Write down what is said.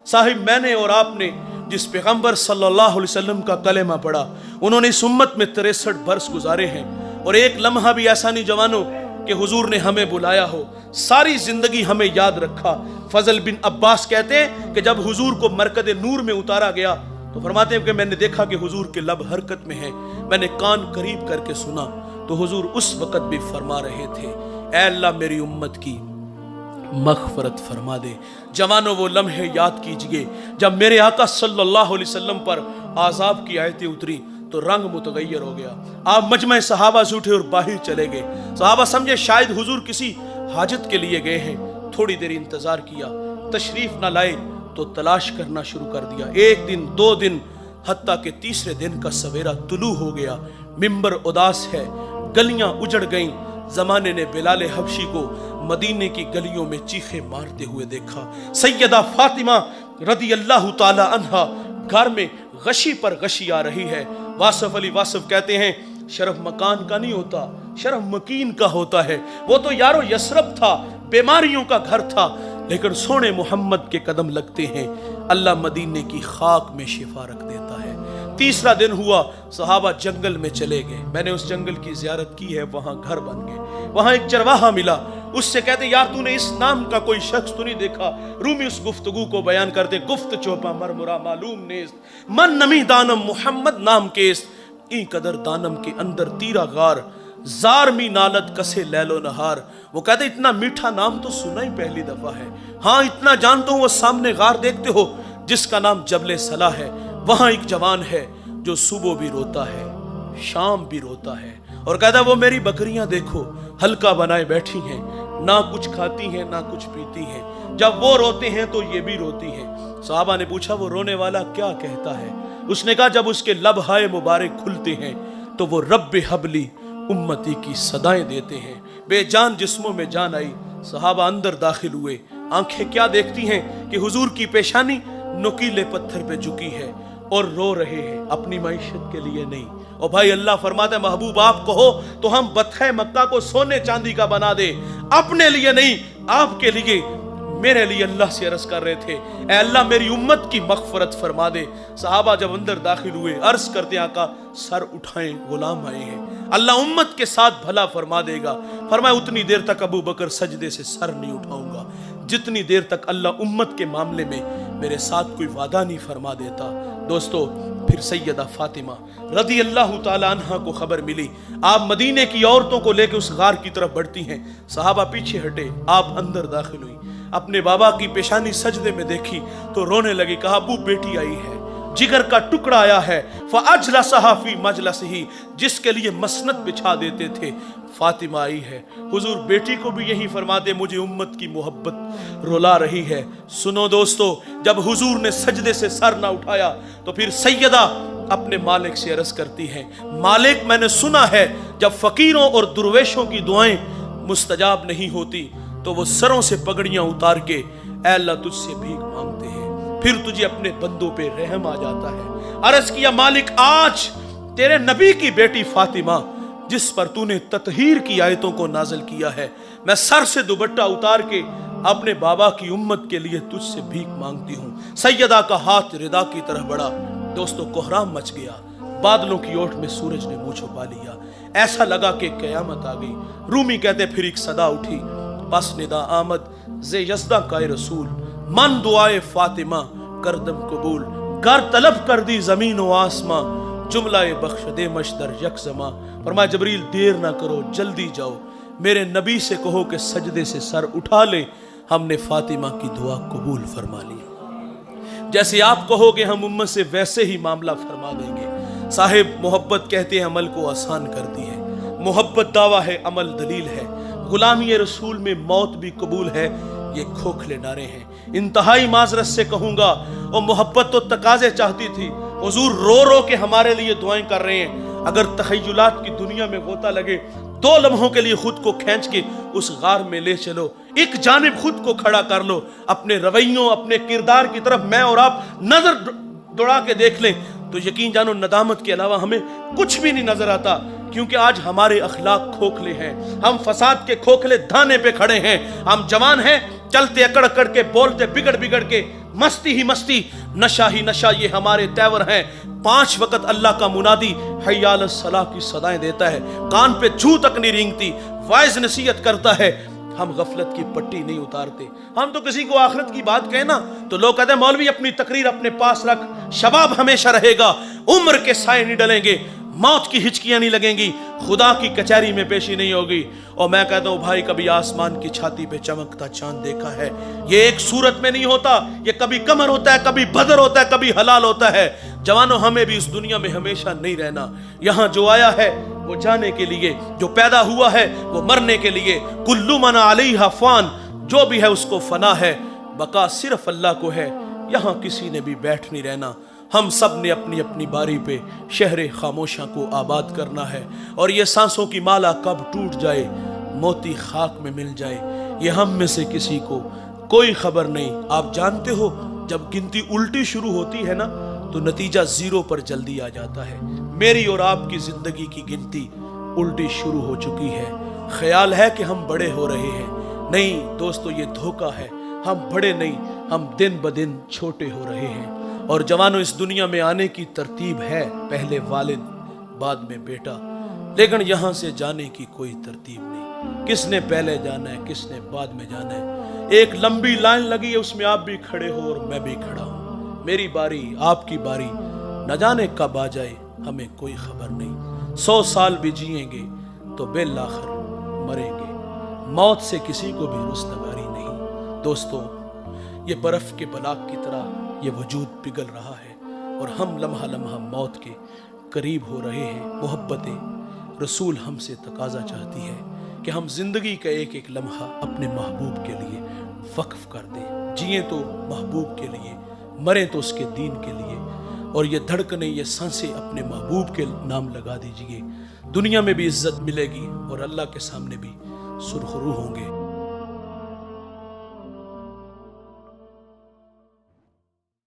साहिब मैंने और आपने जिस पैगंबर सल्लल्लाहु अलैहि वसल्लम का कलेमा पढ़ा, उन्होंने इस उम्मत में 63 बरस गुजारे हैं, और एक लम्हा भी ऐसा नहीं जवानों कि हुजूर ने हमें बुलाया हो, सारी जिंदगी हमें याद रखा। फजल बिन अब्बास कहते हैं कि जब हुजूर को मरकद नूर में उतारा गया तो फरमाते हैं कि मैंने देखा कि हुजूर के लब हरकत में है, मैंने कान करीब करके सुना तो हुजूर उस वक्त भी फरमा रहे थे, ऐ अल्लाह मेरी उम्मत की मग़फ़िरत फरमा दे। जवानों वो लम्हे याद कीजिए जब मेरे आका सल्लल्लाहु अलैहि वसल्लम पर आज़ाब की आयतें उतरी तो रंग मुतगय्यर हो गया। आप मजमे सहाबा से उठे और बाहर चले गए। सहाबा समझे शायद हुजूर किसी हाजत के लिए गए हैं। थोड़ी देर इंतजार किया, तशरीफ ना लाए तो तलाश करना शुरू कर दिया। एक दिन, 2 दिन, हत्ता के तीसरे दिन का सवेरा तुलू हो गया। मिंबर उदास है, गलियां उजड़ गईं। जमाने ने बिलाल हबशी को मदीने की गलियों में चीखे मारते हुए देखा। सैयदा फातिमा रदी अल्लाह ताला अन्हा घर में गशी पर गशी आ रही है। वासफ अली वासफ कहते हैं शरफ मकान का नहीं होता, शरफ मकीन का होता है। वो तो यारो यसरब था, बीमारियों का घर था, लेकिन सोने मोहम्मद के कदम लगते हैं, अल्लाह मदीने की खाक में शिफा रख देता है। तीसरा दिन हुआ, सहाबा जंगल में चले गए। मैंने उस जंगल की जियारत की है, वहां घर बन गए। वहां एक चरवाहा मिला, उससे कहते यार तूने इस नाम का कोई शख्स तो नहीं देखा? रूमी उस गुफ्तगू को बयान करते, गुफ्त चोपा मरमुरा मालूम नेस्त मन नमी दानम मोहम्मद नाम केस ई कदर दानम के अंदर तीरा गार जार मी नालत कसे लैलो नहार। वो कहते इतना मीठा नाम तो सुना ही पहली दफा है। हाँ इतना जानता हूं, वो सामने गार देखते हो जिसका नाम जबले सला है, वहां एक जवान है जो सुबह भी रोता है, शाम भी रोता है, और कहता वो मेरी बकरियां देखो हल्का बनाए बैठी हैं, ना कुछ खाती हैं ना कुछ पीती हैं, जब वो रोते हैं तो ये भी रोती हैं। सहाबा ने पूछा वो रोने वाला क्या कहता है? उसने कहा जब उसके लब हाय मुबारक खुलते हैं तो वो रब्बे हबली उम्मती की सदाएं देते हैं। बेजान जिस्मों में जान आई। सहाबा अंदर दाखिल हुए। आंखें क्या देखती हैं कि हुजूर की पेशानी नुकीले पत्थर पे झुकी है और रो रहे हैं, अपनी मईशत के लिए नहीं। और भाई अल्लाह फरमाता है महबूब आप कहो तो हम बतखे मक्का को सोने चांदी का बना दे, अपने लिए नहीं आपके लिए, मेरे लिए अल्लाह से अर्ज कर रहे थे ऐ अल्लाह मेरी उम्मत की मग़फ़िरत फरमा दे। सहाबा जब अंदर दाखिल हुए अर्ज करते आका सर उठाएं गुलाम आए हैं, अल्लाह उम्मत के साथ भला फरमा देगा। फरमाया उतनी देर तक अबू बकर सजदे से सर नहीं उठाऊंगा जितनी देर तक अल्लाह उम्मत के मामले में मेरे साथ कोई वादा नहीं फरमा देता। दोस्तों फिर सैयदा फातिमा रदी अल्लाह ताला अन्हा को खबर मिली, आप मदीने की औरतों को लेकर उस गार की तरफ बढ़ती हैं। सहाबा पीछे हटे, आप अंदर दाखिल हुई, अपने बाबा की पेशानी सजदे में देखी तो रोने लगी। कहा अबू बेटी आई है, जिगर का टुकड़ा आया है, फ़अजलसहा फ़ी मजलसिही, जिसके लिए मसनद बिछा देते थे, फातिमा आई है। हुजूर बेटी को भी यही फरमाते मुझे उम्मत की मोहब्बत रुला रही है। सुनो दोस्तों, जब हुजूर ने सजदे से सर ना उठाया तो फिर सैयदा अपने मालिक से अर्ज करती है, मालिक मैंने सुना है जब फकीरों और दुर्वेशों की दुआएं मुस्तजाब नहीं होती तो वो सरों से पगड़ियां उतार के ऐ अल्लाह तुझसे भीख मांगते हैं, फिर तुझे अपने बंदों पे रहम आ जाता है। अर्ज किया मालिक आज तेरे नबी की बेटी फातिमा जिस पर तूने ततहीर की आयतों को नाजिल किया है, मैं सर से दुपट्टा उतार के अपने बाबा की उम्मत के लिए तुझसे भीख मांगती हूँ। सैयदा का हाथ रिदा की तरफ बढ़ा। दोस्तों कोहराम मच गया, बादलों की ओट में सूरज ने मुंह छुपा लिया, ऐसा लगा कि कयामत आ गई। रूमी कहते फिर एक सदा उठी, बस निदा आमद जे यज़दा का रसूल, मन दुआए फातिमा करदम कबूल, कर तलब कर दी जमीन व आसमां, जुमला बख्श दे मशदर यकजमा। फरमाया जबरील देर ना करो जल्दी जाओ, मेरे नबी से कहो कि सजदे से सर उठा ले, हमने फातिमा की दुआ कबूल फरमा ली। जैसे आप कहोगे हम उम्मत से वैसे ही मामला फरमा देंगे। साहिब मोहब्बत कहते हैं अमल को आसान करती है, मोहब्बत दावा है अमल दलील है, गुलामी रसूल में मौत भी कबूल है, ये खोखले नारे हैं। इंतहाई माजरत से कहूंगा और मोहब्बत तो तकाजे चाहती थी, हुजूर रो रो के हमारे लिए दुआएं कर रहे हैं। अगर तखय्युलात की दुनिया में गोता लगे 2 लम्हों के लिए खुद को खींच के उस गार में ले चलो, एक जानिब खुद को खड़ा कर लो, अपने रवैयों अपने किरदार की तरफ मैं और आप नजर दौड़ा के देख लें تو یقین جانو ندامت کے علاوہ ہمیں کچھ بھی نہیں نظر آتا، کیونکہ آج ہمارے اخلاق کھوکھلے ہیں، ہم فساد کے کھوکھلے دھانے پہ کھڑے ہیں، ہم جوان ہیں چلتے اکڑ اکڑ کے، بولتے بگڑ بگڑ کے، مستی ہی مستی، نشہ ہی نشہ، یہ ہمارے تیور ہیں۔ 5 وقت اللہ کا منادی حی علی الصلاح کی صدائیں دیتا ہے، کان پہ جھو تک نہیں رینگتی، وائز نصیحت کرتا ہے، ہم غفلت کی پٹی نہیں اتارتے۔ ہم تو کسی کو آخرت کی بات کہنا تو لوگ کہتے ہیں مولوی اپنی تقریر اپنے پاس رکھ، شباب ہمیشہ رہے گا، عمر کے سائے نہیں ڈلیں گے، موت کی ہچکیاں نہیں لگیں گی، خدا کی کچہری میں پیشی نہیں ہوگی۔ اور میں کہتا ہوں بھائی کبھی آسمان کی چھاتی پہ چمکتا چاند دیکھا ہے؟ یہ ایک صورت میں نہیں ہوتا، یہ کبھی قمر ہوتا ہے، کبھی بدر ہوتا ہے، کبھی ہلال ہوتا ہے۔ جوانوں ہمیں بھی اس دنیا میں ہمیشہ نہیں رہنا، یہاں جو آیا ہے وہ جانے کے لیے، جو پیدا ہوا ہے وہ مرنے کے لیے۔ کل من علیہا فان، جو بھی ہے اس کو فنا ہے، بقا صرف اللہ کو ہے، یہاں کسی نے بھی بیٹھ نہیں رہنا۔ ہم سب نے اپنی اپنی باری پہ شہر خاموشاں کو آباد کرنا ہے، اور یہ سانسوں کی مالا کب ٹوٹ جائے، موتی خاک میں مل جائے، یہ ہم میں سے کسی کو کوئی خبر نہیں۔ آپ جانتے ہو جب گنتی الٹی شروع ہوتی ہے نا تو نتیجہ 0 پر جلدی آ جاتا ہے۔ میری اور آپ کی زندگی کی گنتی الٹی شروع ہو چکی ہے۔ خیال ہے کہ ہم بڑے ہو رہے ہیں، نہیں دوستو یہ دھوکہ ہے، ہم بڑے نہیں، ہم دن بدن چھوٹے ہو رہے ہیں۔ اور جوانوں اس دنیا میں آنے کی ترتیب ہے، پہلے والد بعد میں بیٹا، لیکن یہاں سے جانے کی کوئی ترتیب نہیں، کس نے پہلے جانا ہے کس نے بعد میں جانا ہے۔ ایک لمبی لائن لگی ہے، اس میں آپ بھی کھڑے ہو اور میں بھی کھڑا ہوں، میری باری آپ کی باری، نہ جانے کب آ جائے ہمیں کوئی خبر نہیں۔ 100 سال بھی جئیں گے تو بالآخر مریں گے، موت سے کسی کو بھی رستگاری نہیں۔ دوستو یہ برف کے بلاک کی طرح یہ وجود پگھل رہا ہے، اور ہم لمحہ لمحہ موت کے قریب ہو رہے ہیں۔ محبت رسول ہم سے تقاضا چاہتی ہے کہ ہم زندگی کا ایک ایک لمحہ اپنے محبوب کے لیے وقف کر دیں، جئیں تو محبوب کے لیے، مریں تو اس کے دین کے لیے، اور یہ دھڑکنیں یہ سانسیں اپنے محبوب کے نام لگا دیجئے۔ دنیا میں بھی عزت ملے گی اور اللہ کے سامنے بھی سرخرو ہوں گے۔